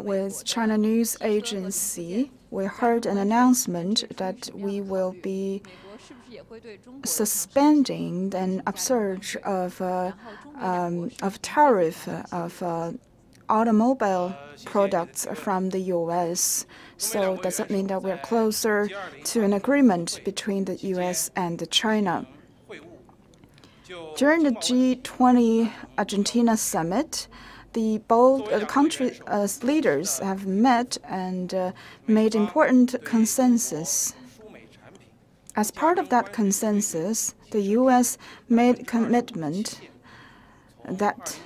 with China News Agency, we heard an announcement that we will be suspending an upsurge of tariff of automobile products from the U.S. So does it mean that we're closer to an agreement between the U.S. and China? During the G20 Argentina summit, both country leaders have met and made important consensus. As part of that consensus, the U.S. made commitment that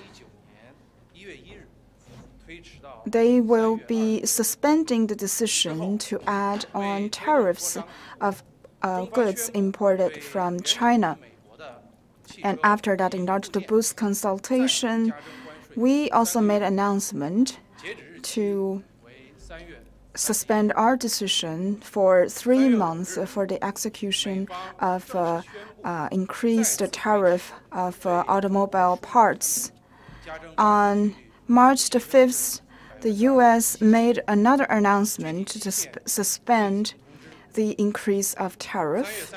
they will be suspending the decision to add on tariffs of goods imported from China. And after that, in order to boost consultation, we also made an announcement to suspend our decision for 3 months for the execution of increased tariff of automobile parts. On March the 5th, the U.S. made another announcement to suspend the increase of tariff.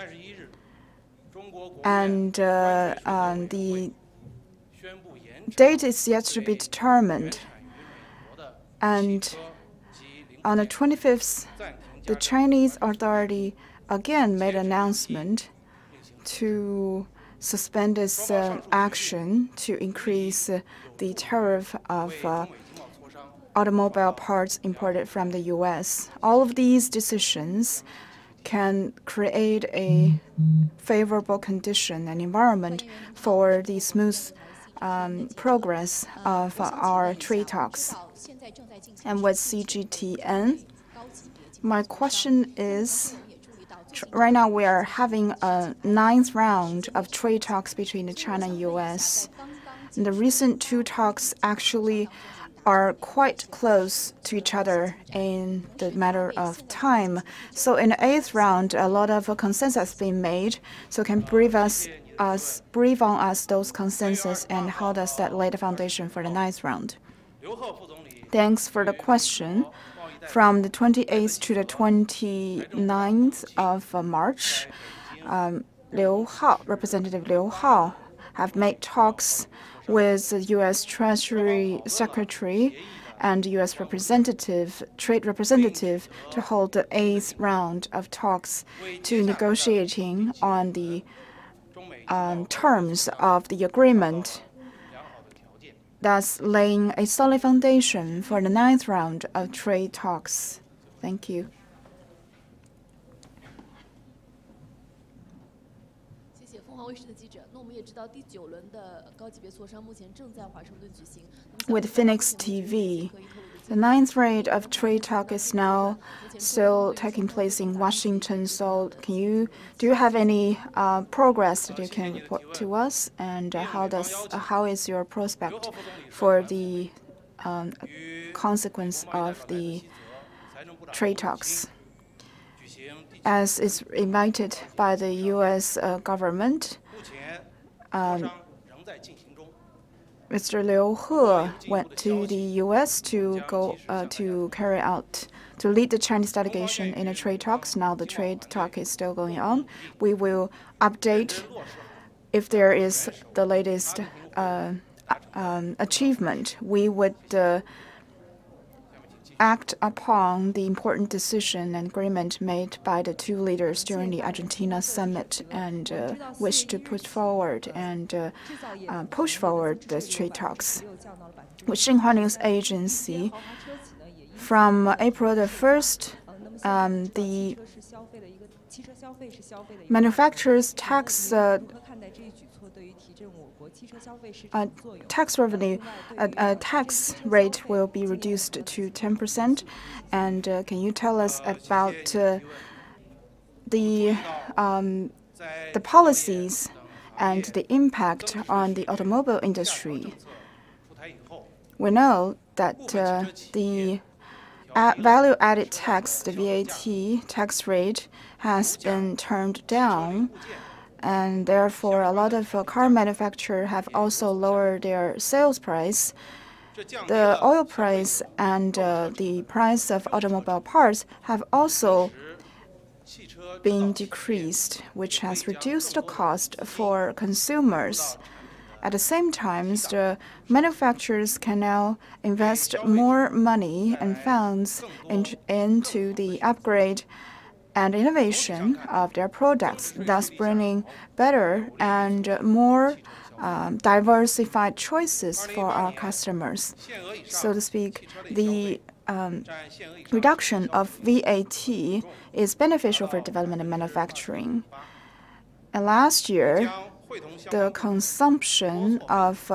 And the date is yet to be determined. And on the 25th, the Chinese authority again made an announcement to suspend its action to increase the tariff of automobile parts imported from the U.S. All of these decisions can create a favorable condition and environment for the smooth progress of our trade talks. And with CGTN, my question is, right now we are having a 9th round of trade talks between China and U.S. And the recent 2 talks actually are quite close to each other in the matter of time. So in the 8th round, a lot of consensus has been made. So can brief on us those consensus and how does that lay the foundation for the 9th round? Thanks for the question. From the 28th to the 29th of March, Representative Liu Hao have made talks with the U.S. Treasury Secretary and U.S. trade representative to hold the 8th round of talks to negotiating on the terms of the agreement, thus laying a solid foundation for the 9th round of trade talks. Thank you. With Phoenix TV, the 9th round of trade talk is now still taking place in Washington. So do you have any progress that you can report to us? And how is your prospect for the consequence of the trade talks? As is invited by the U.S. government, Mr. Liu He went to the U.S. to lead the Chinese delegation in the trade talks. Now the trade talk is still going on. We will update if there is the latest achievement. We would act upon the important decision and agreement made by the 2 leaders during the Argentina summit and wish to put forward and push forward the trade talks. With Xinhua News Agency, from April the 1st, the manufacturers' tax rate will be reduced to 10%. And can you tell us about the policies and the impact on the automobile industry? We know that the value-added tax, the VAT tax rate, has been turned down. And therefore, a lot of car manufacturers have also lowered their sales price. the oil price and the price of automobile parts have also been decreased, which has reduced the cost for consumers. At the same time, the manufacturers can now invest more money and funds into the upgrade and innovation of their products, thus bringing better and more diversified choices for our customers. So to speak, the reduction of VAT is beneficial for development and manufacturing. And last year, the consumption of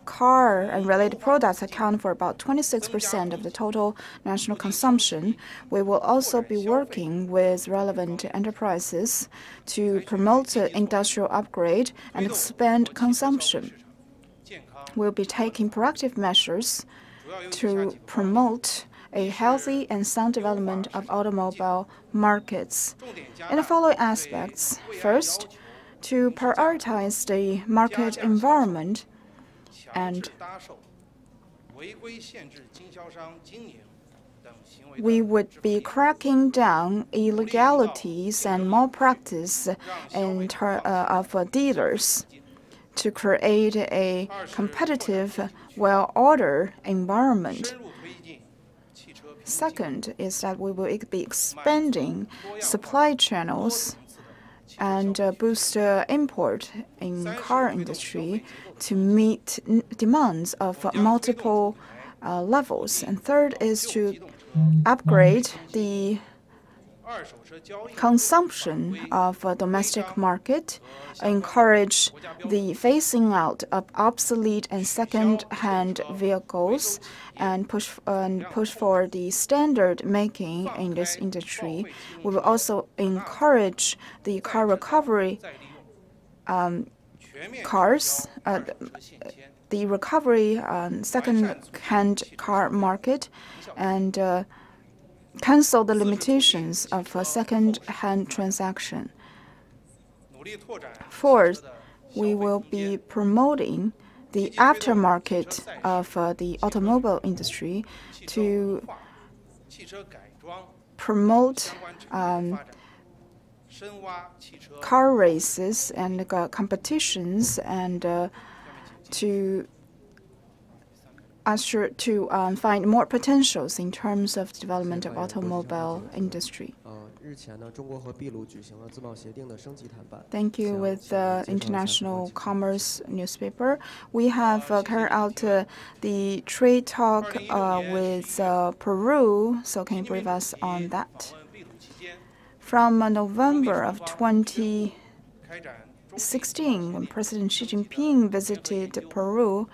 car and related products account for about 26% of the total national consumption. We will also be working with relevant enterprises to promote industrial upgrade and expand consumption. We'll be taking proactive measures to promote a healthy and sound development of automobile markets. In the following aspects, first, to prioritize the market environment and we would be cracking down illegalities and malpractice of dealers to create a competitive, well-ordered environment. Second is that we will be expanding supply channels and boost import in car industry to meet demands of multiple levels. And third is to upgrade the consumption of domestic market, encourage the phasing out of obsolete and second-hand vehicles, and push for the standard making in this industry. We will also encourage the car recovery cars, the recovery second-hand car market, and cancel the limitations of second-hand transaction. Fourth, we will be promoting the aftermarket of the automobile industry to promote car races and competitions and to find more potentials in terms of development of automobile industry. Thank you. With the International Commerce newspaper, we have carried out the trade talk with Peru. So can you brief us on that? From November of 2016, when President Xi Jinping visited Peru,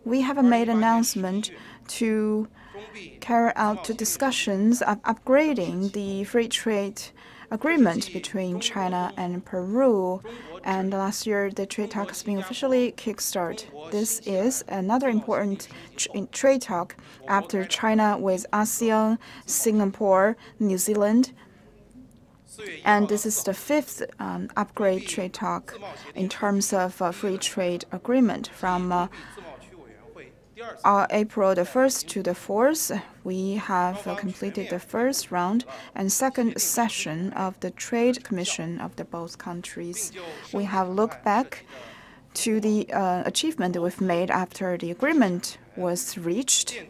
we have made an announcement to carry out discussions of upgrading the free trade agreement between China and Peru. And last year, the trade talk has been officially kickstarted. This is another important trade talk after China with ASEAN, Singapore, New Zealand. And this is the fifth upgrade trade talk in terms of free trade agreement. From April the 1st to the 4th, we have completed the first round and second session of the Trade Commission of the both countries. We have looked back to the achievement we've made after the agreement was reached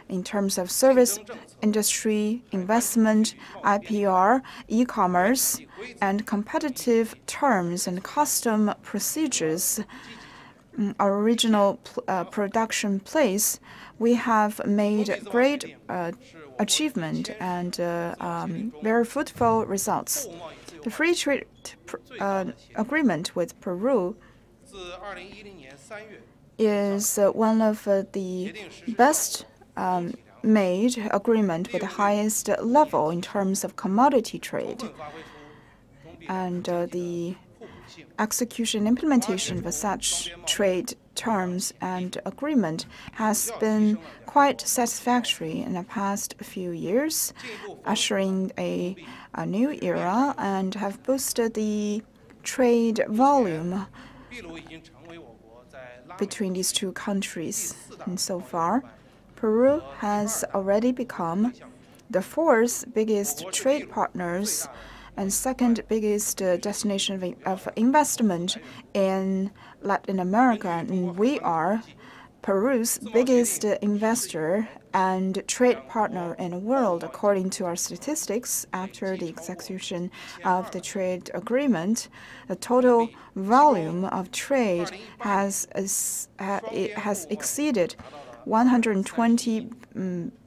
in terms of service industry, investment, IPR, e-commerce, and competitive terms and custom procedures. Our regional production place, we have made great achievement and very fruitful results. The free trade agreement with Peru is one of the best made agreement with the highest level in terms of commodity trade. And the execution and implementation of such trade terms and agreement has been quite satisfactory in the past few years, ushering a new era and have boosted the trade volume. between these two countries. And so far, Peru has already become the fourth biggest trade partners and second biggest destination of investment in Latin America. And we are Peru's biggest investor and trade partner in the world, according to our statistics. After the execution of the trade agreement, the total volume of trade has exceeded 120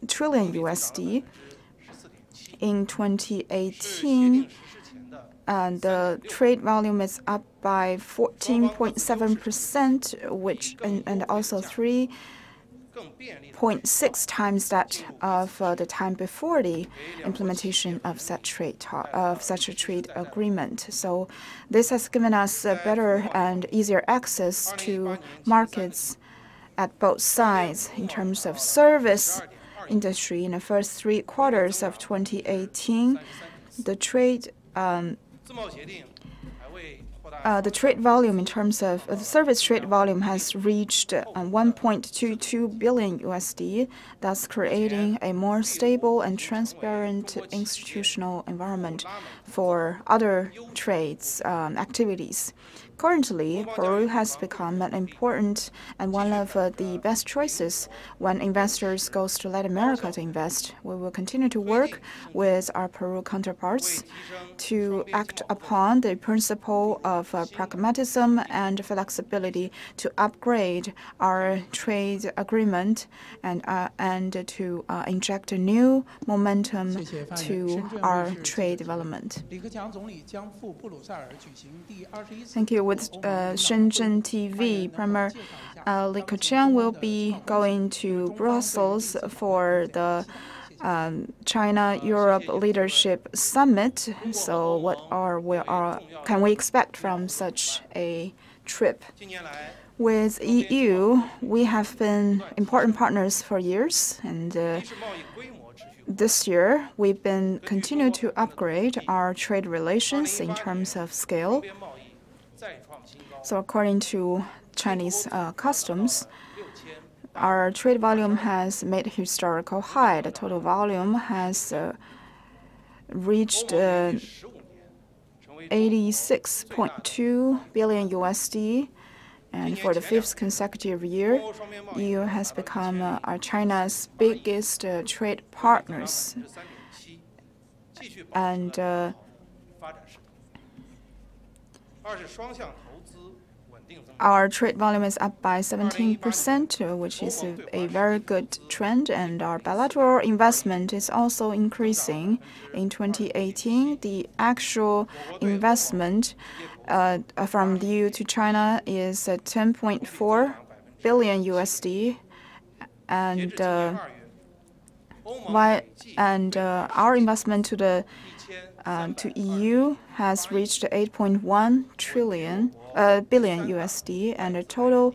trillion USD. In 2018, the trade volume is up by 14.7%, and also 3.6 times that of the time before the implementation of such a trade agreement. So this has given us better and easier access to markets at both sides. In terms of service industry, in the first 3 quarters of 2018, the trade volume in terms of the service trade volume has reached 1.22 billion USD, thus creating a more stable and transparent institutional environment for other trades activities. Currently, Peru has become an important and one of the best choices when investors go to Latin America to invest. We will continue to work with our Peru counterparts to act upon the principle of pragmatism and flexibility to upgrade our trade agreement and to inject a new momentum to our trade development. Thank you. With Shenzhen TV, Premier Li Keqiang will be going to Brussels for the China-Europe Leadership Summit. So what can we expect from such a trip? With EU, we have been important partners for years, and this year we've been continuing to upgrade our trade relations in terms of scale. So according to Chinese customs, our trade volume has made a historical high. The total volume has reached 86.2 billion USD, and for the 5th consecutive year, EU has become China's biggest trade partners. And our trade volume is up by 17%, which is a very good trend, and our bilateral investment is also increasing. In 2018, the actual investment from the EU to China is 10.4 billion USD, and our investment to EU has reached 8.1 billion USD, and the total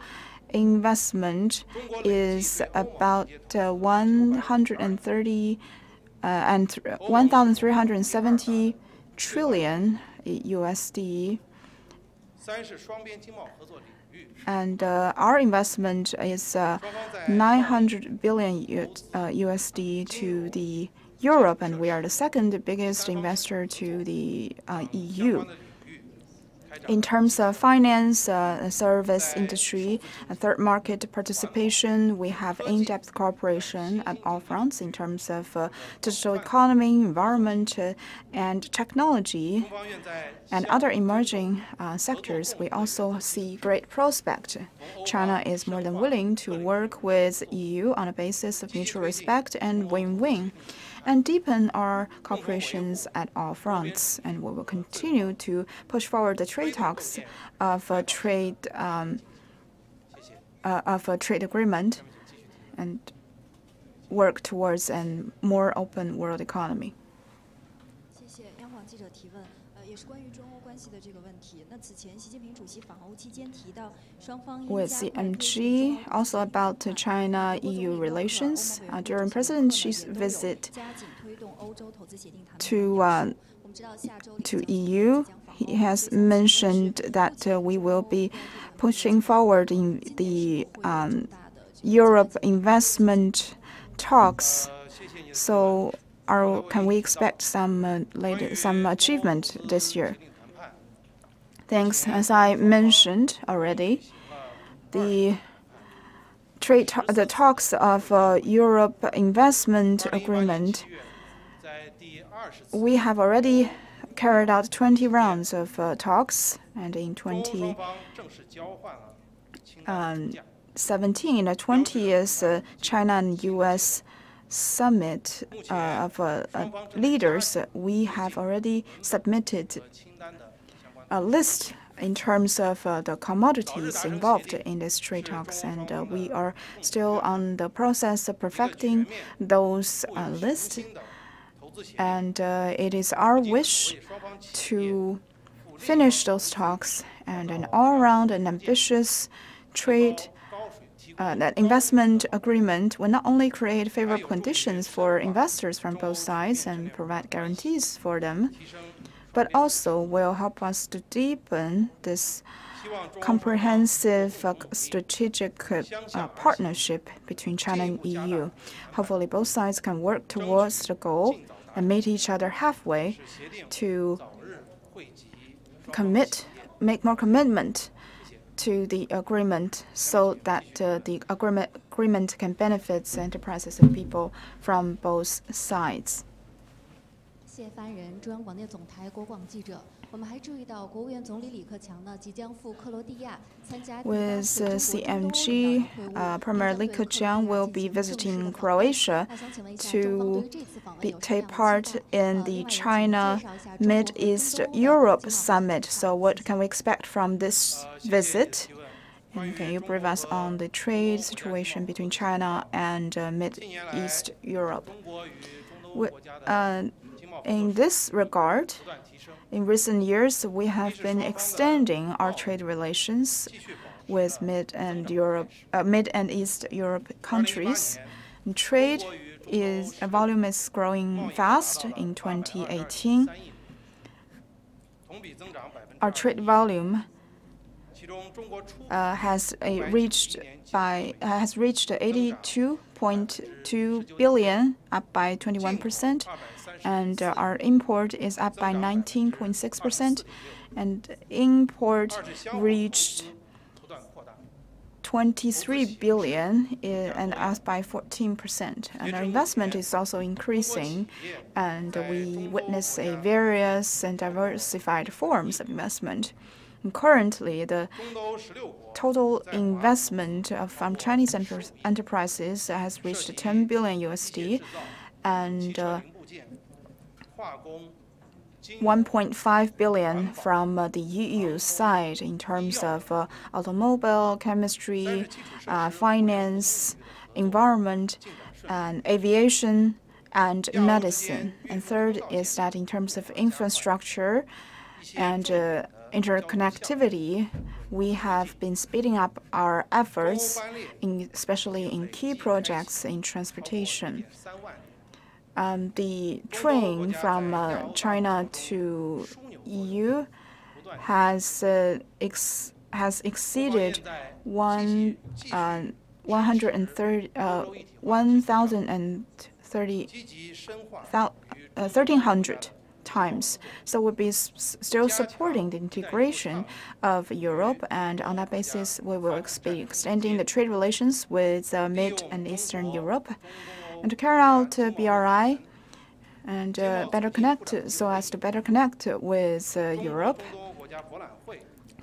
investment is about 1,370 trillion USD. And our investment is 900 billion USD to the Europe, and we are the second biggest investor to the EU. In terms of finance, service industry, and third market participation, we have in-depth cooperation at all fronts in terms of digital economy, environment, and technology, and other emerging sectors. We also see great prospect. China is more than willing to work with EU on a basis of mutual respect and win-win, and deepen our cooperations at all fronts. And we will continue to push forward the trade talks of a trade agreement and work towards a more open world economy. With CMG, also about China-EU relations, during President Xi's visit to to EU. He has mentioned that we will be pushing forward in the Europe investment talks. So, can we expect some achievement this year? Thanks. As I mentioned already, the talks of Europe investment agreement, we have already carried out 20 rounds of talks, and in 2017, the 20th China and U.S. summit of leaders, we have already submitted a list in terms of the commodities involved in these trade talks, and we are still on the process of perfecting those lists. And it is our wish to finish those talks, and an all-round and ambitious trade that investment agreement will not only create favorable conditions for investors from both sides and provide guarantees for them, but also will help us to deepen this comprehensive strategic partnership between China and EU. Hopefully, both sides can work towards the goal and meet each other halfway to make more commitment to the agreement, so that the agreement can benefit enterprises and people from both sides. With CMG, Premier Li Keqiang will be visiting Croatia to take part in the China Mid-East Europe Summit. So what can we expect from this visit? And can you brief us on the trade situation between China and Mid-East Europe? In this regard, in recent years, we have been extending our trade relations with Mid and East Europe countries. And trade volume is growing fast in 2018. Our trade volume has reached 82.2 billion, up by 21%, and our import is up by 19.6%, and import reached 23 billion and up by 14%. And our investment is also increasing, and we witness various and diversified forms of investment. And currently, the total investment from Chinese enterprises has reached 10 billion USD, and 1.5 billion from the EU side in terms of automobile, chemistry, finance, environment, and aviation, and medicine. And third is that in terms of infrastructure and interconnectivity, we have been speeding up our efforts, especially in key projects in transportation. The train from China to EU has exceeded 1,300 times. So we'll be still supporting the integration of Europe, and on that basis, we will be extending the trade relations with Mid and Eastern Europe, and to carry out BRI and better connect, so as to better connect with Europe,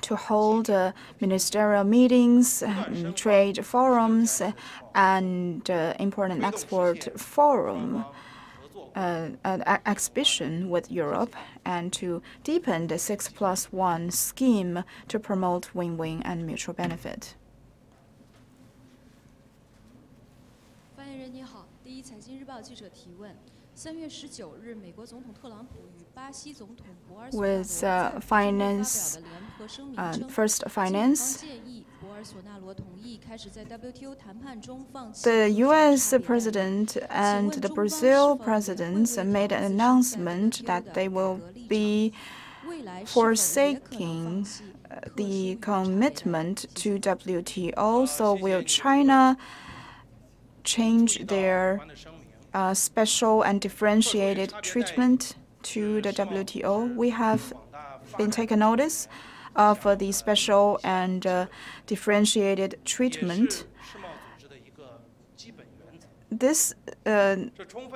to hold ministerial meetings, trade forums, and import and export forum exhibition with Europe, and to deepen the 6+1 scheme to promote win-win and mutual benefit. With finance, first finance, The U.S. president and the Brazil presidents made an announcement that they will be forsaking the commitment to WTO. So will China change their special and differentiated treatment to the WTO? We have been taken notice of the special and differentiated treatment. This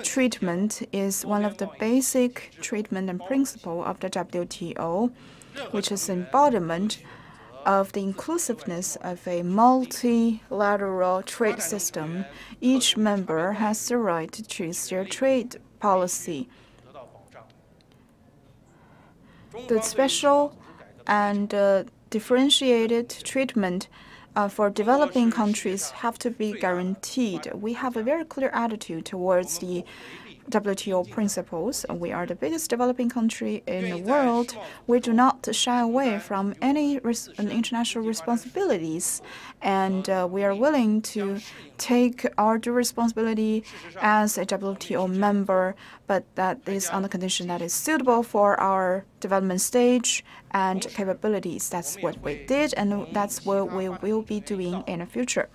treatment is one of the basic treatment and principle of the WTO, which is embodiment of the inclusiveness of a multilateral trade system. Each member has the right to choose their trade policy. The special and differentiated treatment for developing countries have to be guaranteed. We have a very clear attitude towards the WTO principles. We are the biggest developing country in the world. We do not shy away from any international responsibilities, and we are willing to take our due responsibility as a WTO member, but that is on the condition that is suitable for our development stage and capabilities. That's what we did, and that's what we will be doing in the future.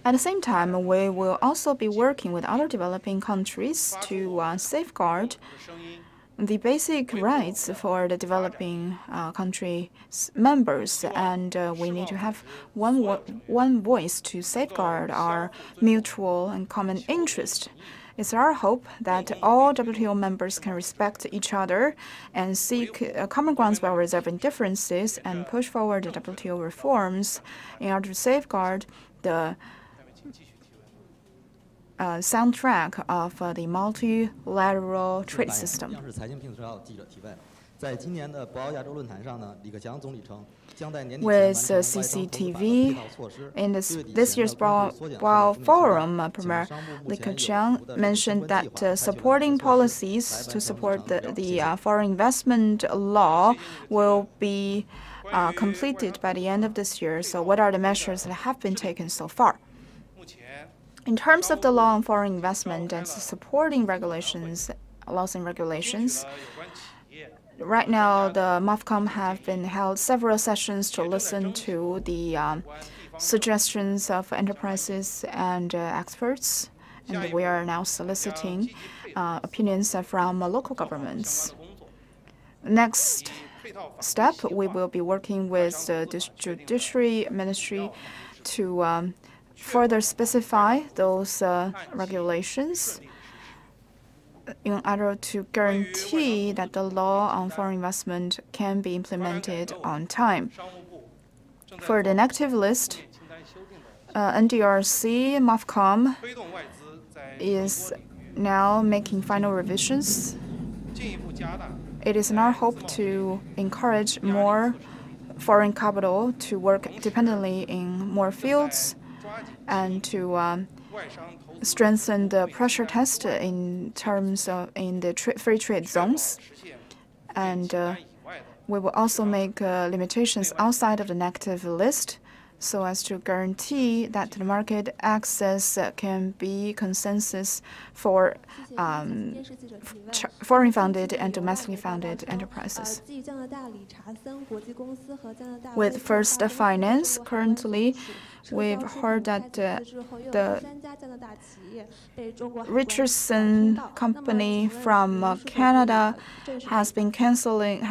At the same time, we will also be working with other developing countries to safeguard the basic rights for the developing country members, and we need to have one voice to safeguard our mutual and common interest. It's our hope that all WTO members can respect each other and seek common grounds while resolving differences and push forward the WTO reforms in order to safeguard the soundtrack of the multilateral trade system. With CCTV, in this year's Boao Forum, Premier Li Keqiang mentioned that supporting policies to support the foreign investment law will be completed by the end of this year. So what are the measures that have been taken so far? In terms of the law on foreign investment and supporting regulations, laws and regulations, right now the MOFCOM have been held several sessions to listen to the suggestions of enterprises and experts, and we are now soliciting opinions from local governments. Next step, we will be working with the Judiciary Ministry to further specify those regulations in order to guarantee that the law on foreign investment can be implemented on time. For the negative list, NDRC, MOFCOM is now making final revisions. It is in our hope to encourage more foreign capital to work dependently in more fields and to strengthen the pressure test in terms of in the free trade zones. And we will also make limitations outside of the negative list so as to guarantee that the market access can be consensus for foreign-funded and domestically funded enterprises. With First Finance, currently, we've heard that the Richardson company from Canada have been cancelled in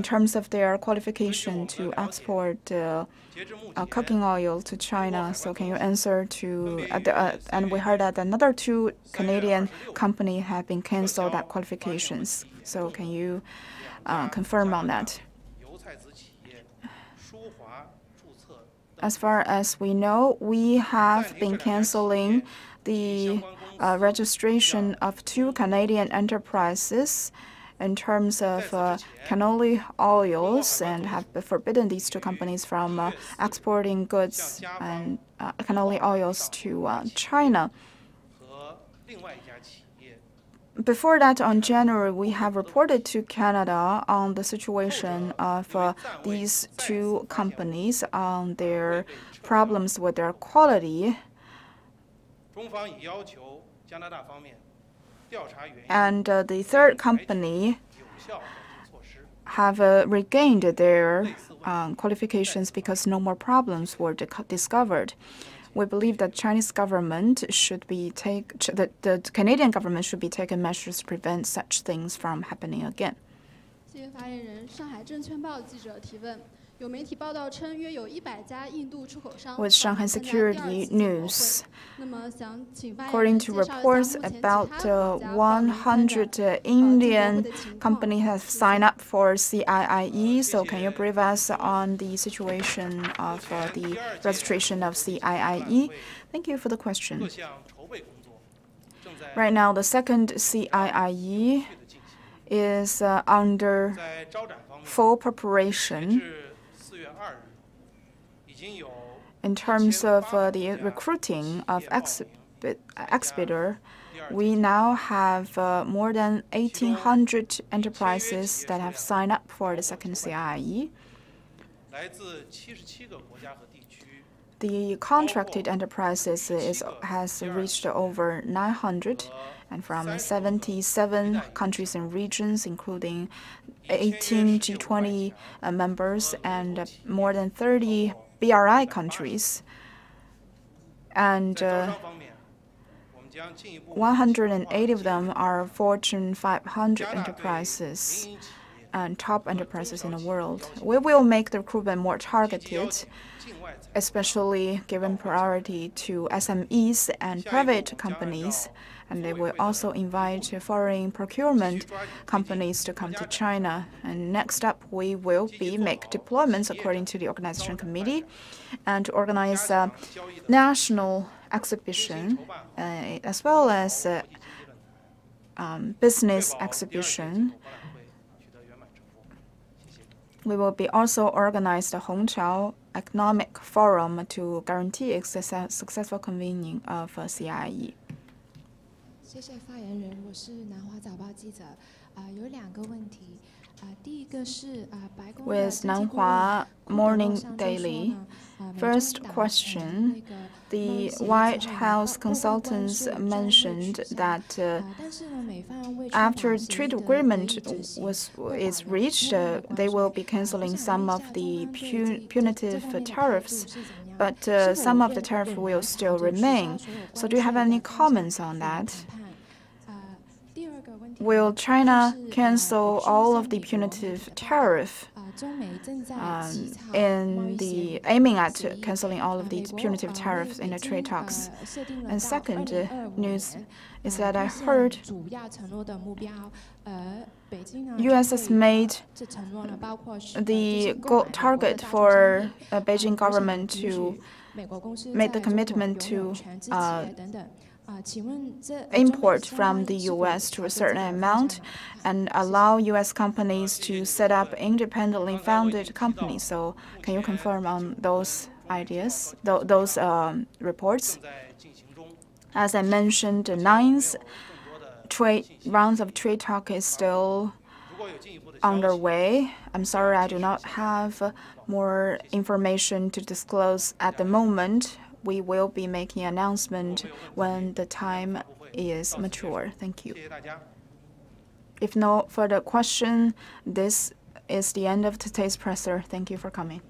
terms of their qualification to export cooking oil to China. So can you answer to and we heard that another 2 Canadian companies have been cancelled that qualifications. So can you confirm on that? As far as we know, we have been canceling the registration of 2 Canadian enterprises in terms of canola oils and have forbidden these 2 companies from exporting goods and canola oils to China. Before that, on January, we have reported to Canada on the situation of these two companies on their problems with their quality. And the third company have regained their qualifications because no more problems were discovered. We believe that Chinese government should be the Canadian government should be taking measures to prevent such things from happening again. 谢谢发言人。上海证券报记者提问。有媒体报道称，约有100家印度出口商 With Shanghai Security News, 那么想请发言 according 人 to 介绍一下 reports, 目前其 about 他国家报名参展 100 Indian 进博会的情况。 companies have signed up for CIIE. So can you brief us on the situation of the registration of CIIE? Thank you for the question. Right now, the second CIIE is under full preparation. In terms of the recruiting of exhibitor, we now have more than 1,800 enterprises that have signed up for the second CIIE. The contracted enterprises has reached over 900, and from 77 countries and regions, including 18 G20 members and more than 30 BRI countries. And 180 of them are Fortune 500 enterprises and top enterprises in the world. We will make the recruitment more targeted, especially given priority to SMEs and private companies, and they will also invite foreign procurement companies to come to China. And next up, we will make deployments according to the organization committee and to organize a national exhibition as well as business exhibition. We will be also organize the Hongqiao Economic Forum to guarantee a successful convening of CIIE. 谢谢发言人，我是南华早报记者。有2个问题。第一个是白宫的 With Nanhua Morning Daily, first question, the White House consultants mentioned that after the trade agreement is reached, they will be canceling some of the punitive tariffs, but some of the tariff will still remain. So do you have any comments on that? Will China cancel all of the punitive tariff aiming at canceling all of these punitive tariffs in the trade talks? And second news is that I heard U.S. has made the target for Beijing government to make the commitment to import from the U.S. to a certain amount and allow U.S. companies to set up independently founded companies. So can you confirm on those ideas, those reports? As I mentioned, the 9th rounds of trade talk is still underway. I'm sorry, I do not have more information to disclose at the moment. We will be making an announcement when the time is mature. Thank you. If no further question, this is the end of today's presser. Thank you for coming.